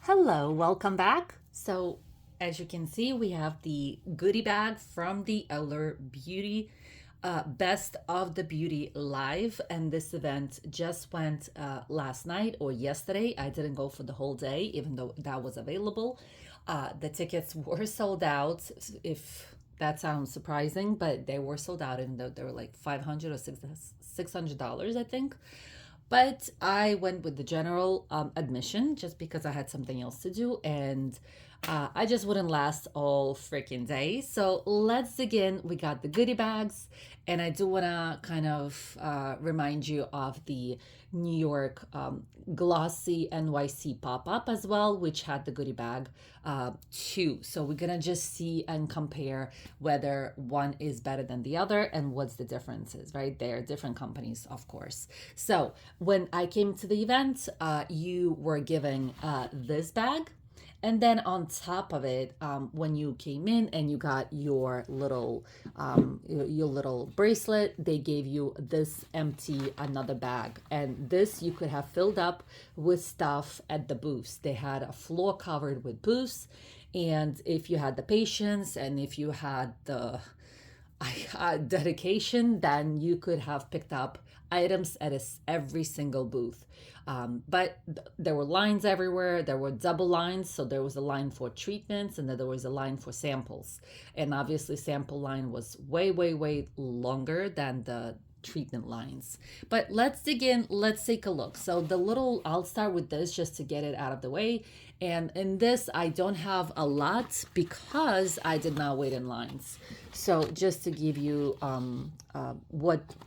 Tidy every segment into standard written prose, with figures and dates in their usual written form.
Hello, welcome back. So, as you can see, we have the goodie bag from the Allure Beauty Best of the Beauty Live. And this event just went last night or yesterday. I didn't go for the whole day, even though that was available. The tickets were sold out, if that sounds surprising, but they were sold out, even though they were like $500 or $600, I think. But I went with the general admission just because I had something else to do, and I just wouldn't last all freaking day. So let's dig in. We got the goodie bags, and I do want to kind of remind you of the New York glossy NYC pop up as well, which had the goodie bag too. So we're gonna just see and compare whether one is better than the other and what's the differences, right? They're different companies, of course. So when I came to the event, you were giving this bag. And then on top of it, when you came in and you got your little bracelet, they gave you this empty another bag, and this you could have filled up with stuff at the booths. They had a floor covered with booths, and if you had the patience and if you had the dedication, then you could have picked up items at every single booth. But there were lines everywhere. There were double lines. So there was a line for treatments and then there was a line for samples. And obviously, sample line was way, way, way longer than the treatment lines. But let's dig in. Let's take a look. So I'll start with this just to get it out of the way. And in this, I don't have a lot because I did not wait in lines. So just to give you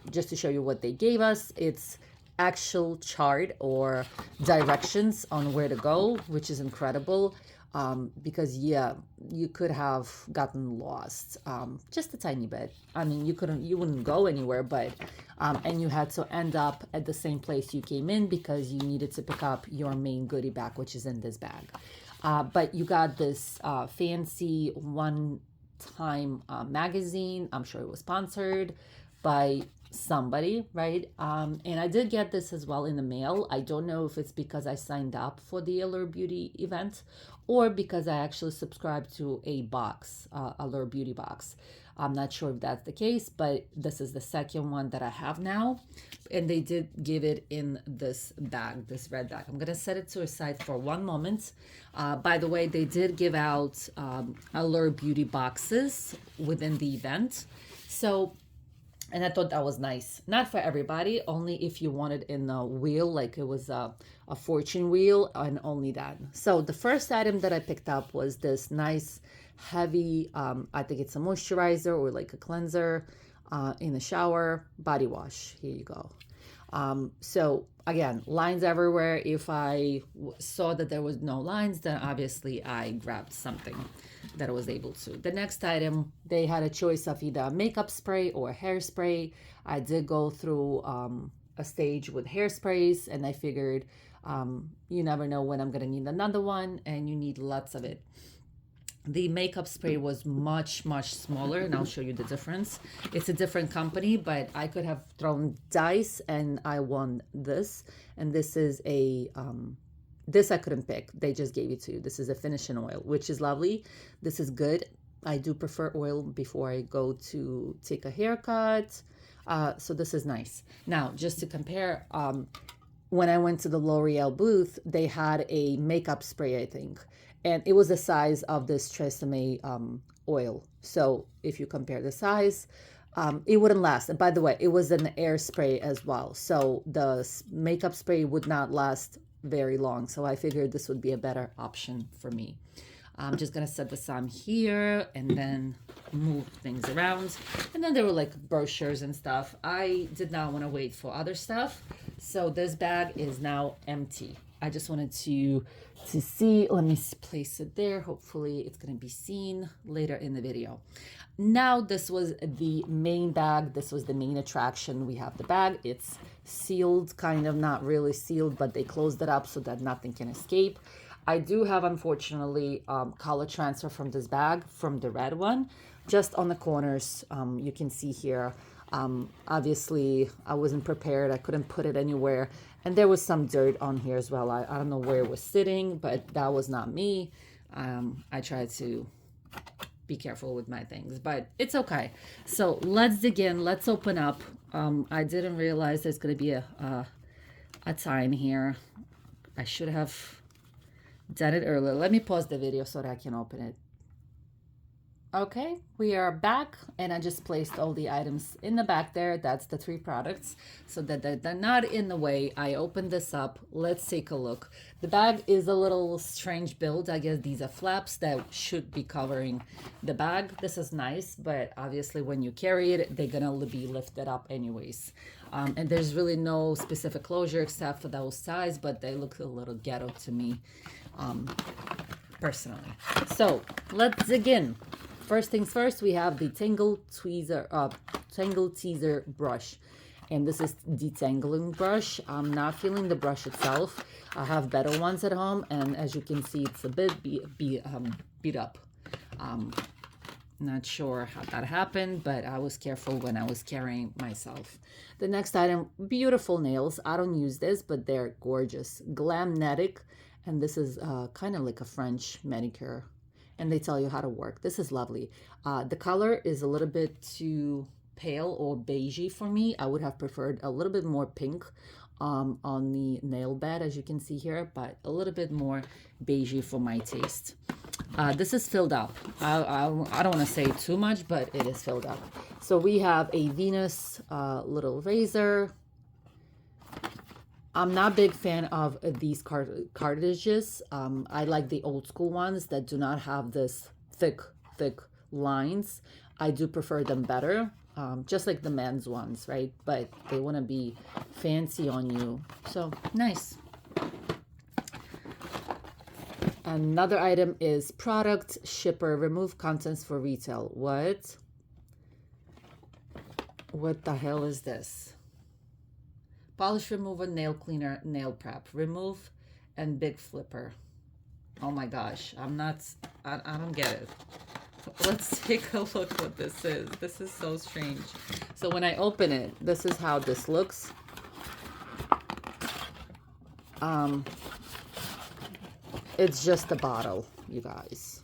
just to show you what they gave us, it's actual chart or directions on where to go, which is incredible. Because yeah, you could have gotten lost just a tiny bit. I mean, you wouldn't go anywhere, but and you had to end up at the same place you came in because you needed to pick up your main goodie bag, which is in this bag. But you got this fancy one-time magazine. I'm sure it was sponsored by somebody, right? And I did get this as well in the mail. I don't know if it's because I signed up for the Allure Beauty event or because I actually subscribed to a box, Allure Beauty box. I'm not sure if that's the case, but this is the second one that I have now. And they did give it in this bag, this red bag. I'm going to set it to a side for one moment. By the way, they did give out Allure Beauty boxes within the event. So and I thought that was nice. Not for everybody, only if you wanted in a wheel, like it was a fortune wheel, and only that. So the first item that I picked up was this nice, heavy, I think it's a moisturizer or like a cleanser in the shower, body wash. Here you go. So again, lines everywhere. If I saw that there was no lines, then obviously I grabbed something that I was able to. The next item, they had a choice of either makeup spray or hairspray. I did go through a stage with hairsprays, and I figured you never know when I'm gonna need another one, and you need lots of it. The makeup spray was much, much smaller, and I'll show you the difference. It's a different company, but I could have thrown dice and I won this. And this is this I couldn't pick. They just gave it to you. This is a finishing oil, which is lovely. This is good. I do prefer oil before I go to take a haircut. So this is nice. Now, just to compare, when I went to the L'Oreal booth, they had a makeup spray, I think. And it was the size of this Tresemme oil. So if you compare the size, it wouldn't last. And by the way, it was an air spray as well. So the makeup spray would not last very long. So I figured this would be a better option for me. I'm just going to set this on here and then move things around. And then there were like brochures and stuff. I did not want to wait for other stuff. So this bag is now empty. I just wanted to see. Let me place it there. Hopefully it's going to be seen later in the video. Now this was the main bag. This was the main attraction. We have the bag. It's sealed, kind of, not really sealed, but they closed it up so that nothing can escape. I do have, unfortunately, color transfer from this bag, from the red one, just on the corners. You can see here Obviously, I wasn't prepared. I couldn't put it anywhere. And there was some dirt on here as well. I don't know where it was sitting, but that was not me. I tried to be careful with my things, but it's okay. So let's dig in. Let's open up. I didn't realize there's going to be a time here. I should have done it earlier. Let me pause the video so that I can open it. Okay, we are back, and I just placed all the items in the back there. That's the 3 products, so that they're not in the way. I opened this up. Let's take a look. The bag is a little strange build. I guess these are flaps that should be covering the bag. This is nice, but obviously when you carry it, they're gonna be lifted up anyways. And there's really no specific closure except for those sides, but they look a little ghetto to me, personally. So let's dig in. First things first, we have the Tangle Teaser brush, and this is detangling brush. I'm not feeling the brush itself. I have better ones at home, and as you can see, it's a bit beat up. Not sure how that happened, but I was careful when I was carrying myself. The next item, beautiful nails. I don't use this, but they're gorgeous. Glamnetic, and this is kind of like a French manicure. And they tell you how to work. This is lovely. The color is a little bit too pale or beigey for me. I would have preferred a little bit more pink on the nail bed, as you can see here, but a little bit more beigey for my taste. This is filled up. I don't want to say too much, but it is filled up. So we have a Venus little razor. I'm not a big fan of these cartridges. I like the old school ones that do not have this thick lines. I do prefer them better, just like the men's ones, right? But they want to be fancy on you. So nice. Another item is product shipper, remove contents for retail. What the hell is this? Polish remover, nail cleaner, nail prep. Remove and big flipper. Oh my gosh, I don't get it. Let's take a look what this is. This is so strange. So when I open it, this is how this looks. It's just a bottle, you guys.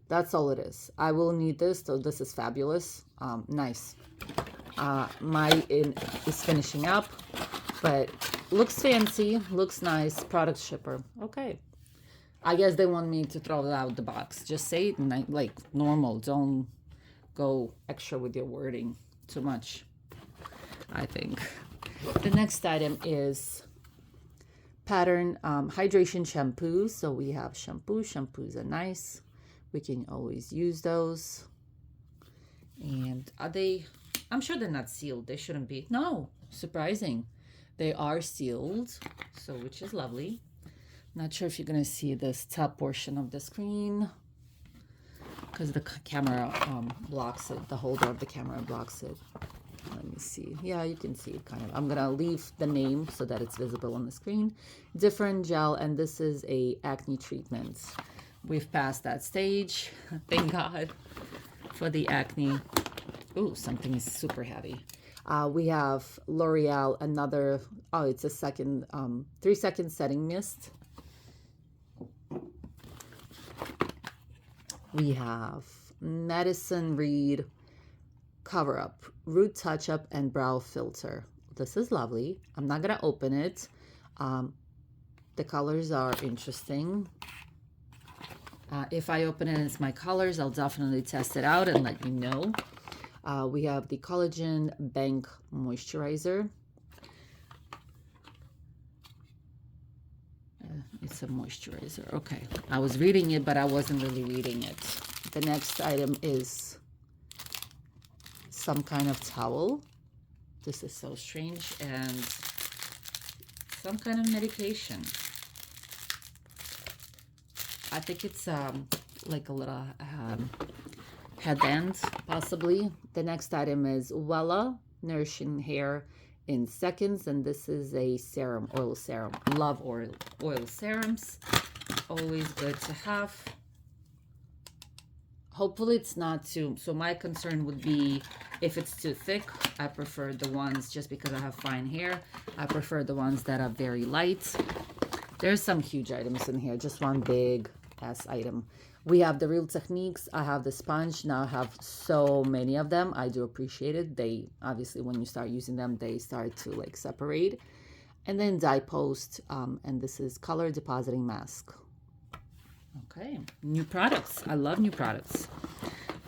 That's all it is. I will need this, so this is fabulous. Nice. My is finishing up, but looks fancy, looks nice. Product shipper. Okay. I guess they want me to throw it out the box. Just say it like normal. Don't go extra with your wording too much, I think. The next item is Pattern hydration shampoo. So we have shampoos are nice. We can always use those. And are they, I'm sure they're not sealed. They shouldn't be. No, surprising. They are sealed, so which is lovely. Not sure if you're gonna see this top portion of the screen because the camera blocks it. The holder of the camera blocks it. Let me see. Yeah, you can see it kind of. I'm gonna leave the name so that it's visible on the screen. Different gel, and this is a acne treatment. We've passed that stage. Thank God for the acne. Ooh, something is super heavy. We have L'Oreal, another, it's a second, 3-second setting mist. We have Madison Reed Cover Up, Root Touch Up, and Brow Filter. This is lovely. I'm not going to open it. The colors are interesting. If I open it and it's my colors, I'll definitely test it out and let you know. We have the Collagen Bank Moisturizer. It's a moisturizer. Okay. I was reading it, but I wasn't really reading it. The next item is some kind of towel. This is so strange. And some kind of medication. I think it's like a little headband, possibly. The next item is Wella Nourishing Hair in Seconds, and this is a serum, oil serum. Love oil serums. Always good to have. Hopefully it's not too, so my concern would be if it's too thick. I prefer the ones, just because I have fine hair, I prefer the ones that are very light. There's some huge items in here, just one big ass item. We have the Real Techniques. I have the sponge. Now I have so many of them. I do appreciate it. They, obviously, when you start using them, they start to like separate. And then Dye Post, and this is Color Depositing Mask. Okay, new products. I love new products.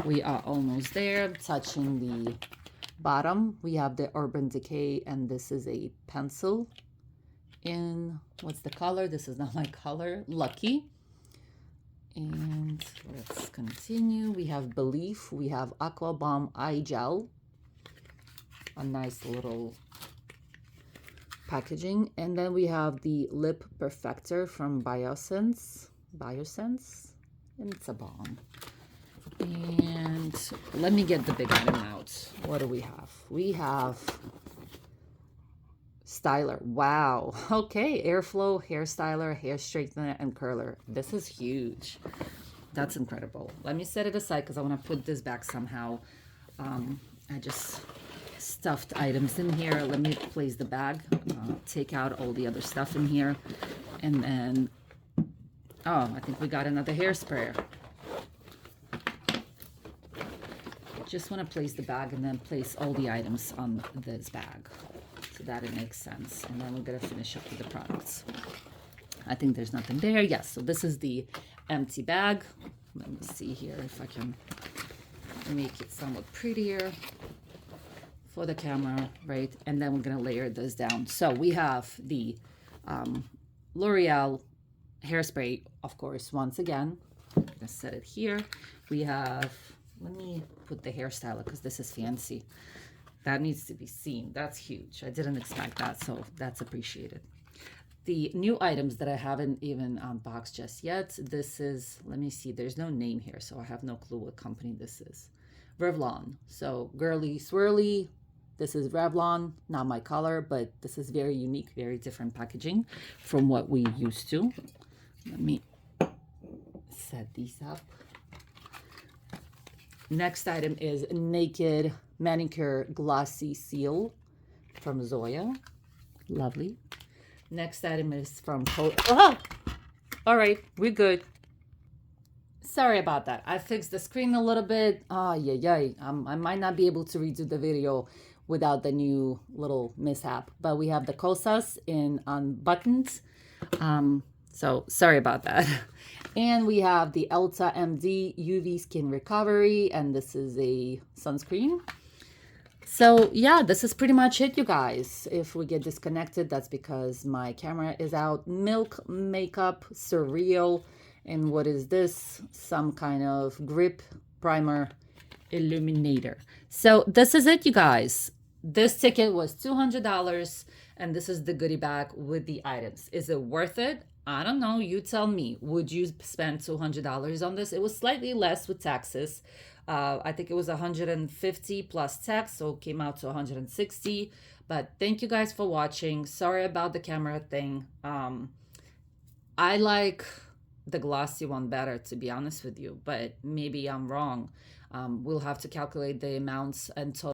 We are almost there, touching the bottom. We have the Urban Decay, and this is a pencil in, what's the color? This is not my color, Lucky. And let's continue. We have Belief. We have Aqua Bomb Eye Gel. A nice little packaging. And then we have the Lip Perfector from Biosense. And it's a bomb. And let me get the big item out. What do we have? We have styler. Wow. Okay. Airflow, hair styler, hair straightener, and curler. This is huge. That's incredible. Let me set it aside because I want to put this back somehow. I just stuffed items in here. Let me place the bag. Take out all the other stuff in here. And then, oh, I think we got another hairspray. Just want to place the bag and then place all the items on this bag so that it makes sense. And then we're going to finish up with the products. I think there's nothing there. Yes, so this is the empty bag. Let me see here if I can make it somewhat prettier for the camera, right? And then we're going to layer this down. So we have the L'Oreal hairspray, of course, once again. I'm going to set it here. We have, let me put the hairstyler because this is fancy. That needs to be seen. That's huge. I didn't expect that, so that's appreciated. The new items that I haven't even unboxed just yet. This is, let me see, there's no name here, so I have no clue what company this is. Revlon. So girly swirly. This is Revlon, not my color, but this is very unique, very different packaging from what we used to. Let me set these up. Next item is Naked Manicure Glossy Seal from Zoya. Lovely. Next item is from oh! All right, we're good. Sorry about that. I fixed the screen a little bit. I might not be able to redo the video without the new little mishap. But we have the Cosas on buttons. So sorry about that. And we have the Elta MD UV Skin Recovery, and this is a sunscreen. So yeah, this is pretty much it, you guys. If we get disconnected, that's because my camera is out. Milk Makeup Surreal. And what is this? Some kind of grip primer illuminator. So this is it, you guys. This ticket was $200, and this is the goodie bag with the items. Is it worth it? I don't know. You tell me. Would you spend $200 on this? It was slightly less with taxes. I think it was 150 plus tax, so it came out to 160. But thank you guys for watching. Sorry about the camera thing. I like the glossy one better, to be honest with you, but maybe I'm wrong. We'll have to calculate the amounts and total.